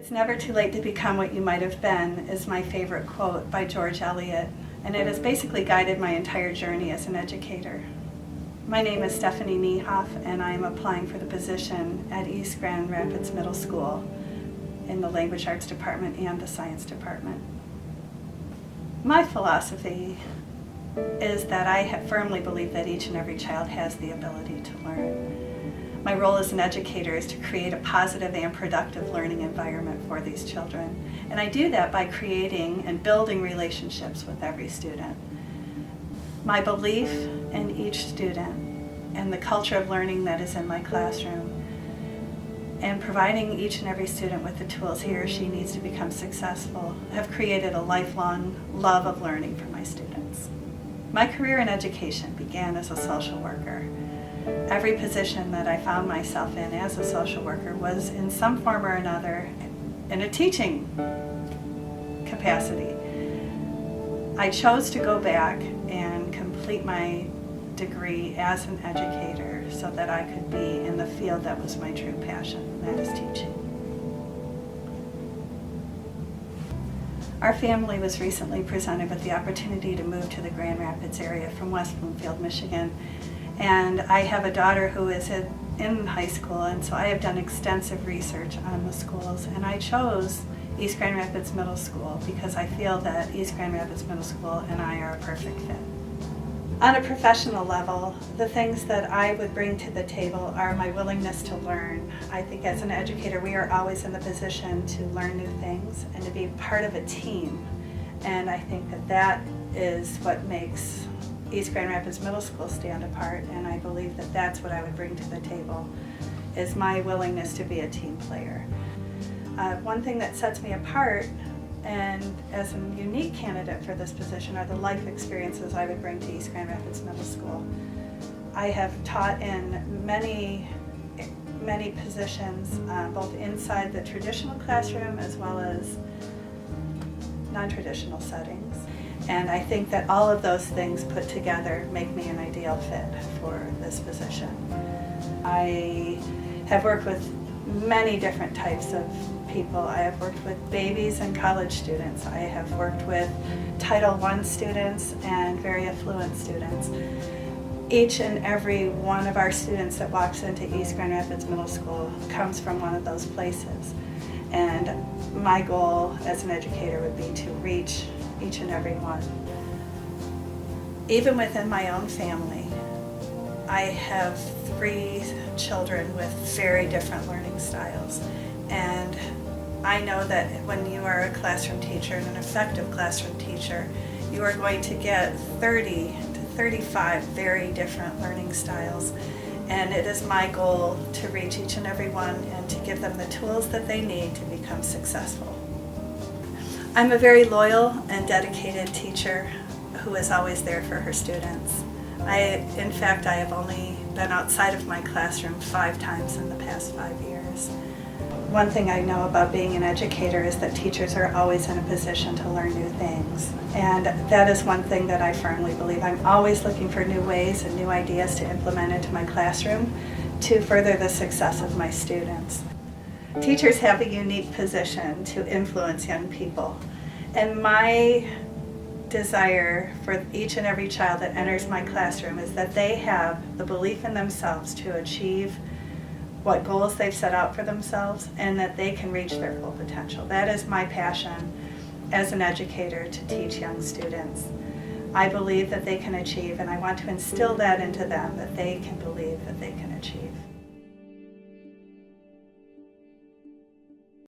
It's never too late to become what you might have been is my favorite quote by George Eliot, and it has basically guided my entire journey as an educator. My name is Stephanie Niehoff, and I am applying for the position at East Grand Rapids Middle School in the Language Arts Department and the Science Department. My philosophy is that I firmly believe that each and every child has the ability to learn. My role as an educator is to create a positive and productive learning environment for these children. And I do that by creating and building relationships with every student. My belief in each student and the culture of learning that is in my classroom, and providing each and every student with the tools he or she needs to become successful, have created a lifelong love of learning for my students. My career in education began as a social worker. Every position that I found myself in as a social worker was in some form or another in a teaching capacity. I chose to go back and complete my degree as an educator so that I could be in the field that was my true passion, and that is teaching. Our family was recently presented with the opportunity to move to the Grand Rapids area from West Bloomfield, Michigan. And I have a daughter who is in high school, and so I have done extensive research on the schools, and I chose East Grand Rapids Middle School because I feel that East Grand Rapids Middle School and I are a perfect fit. On a professional level, the things that I would bring to the table are my willingness to learn. I think as an educator, we are always in the position to learn new things and to be part of a team. And I think that that is what makes East Grand Rapids Middle School stand apart, and I believe that that's what I would bring to the table, is my willingness to be a team player. One thing that sets me apart and as a unique candidate for this position are the life experiences I would bring to East Grand Rapids Middle School. I have taught in many positions, both inside the traditional classroom as well as non-traditional settings. And I think that all of those things put together make me an ideal fit for this position. I have worked with many different types of people. I have worked with babies and college students. I have worked with Title I students and very affluent students. Each and every one of our students that walks into East Grand Rapids Middle School comes from one of those places. And my goal as an educator would be to reach each and every one. Even within my own family, I have 3 children with very different learning styles. And I know that when you are a classroom teacher and an effective classroom teacher, you are going to get 30 to 35 very different learning styles. And it is my goal to reach each and every one and to give them the tools that they need to become successful. I'm a very loyal and dedicated teacher who is always there for her students. In fact, I have only been outside of my classroom 5 times in the past 5 years. One thing I know about being an educator is that teachers are always in a position to learn new things. And that is one thing that I firmly believe. I'm always looking for new ways and new ideas to implement into my classroom to further the success of my students. Teachers have a unique position to influence young people. And my desire for each and every child that enters my classroom is that they have the belief in themselves to achieve what goals they've set out for themselves and that they can reach their full potential. That is my passion as an educator, to teach young students. I believe that they can achieve, and I want to instill that into them, that they can believe that they can achieve.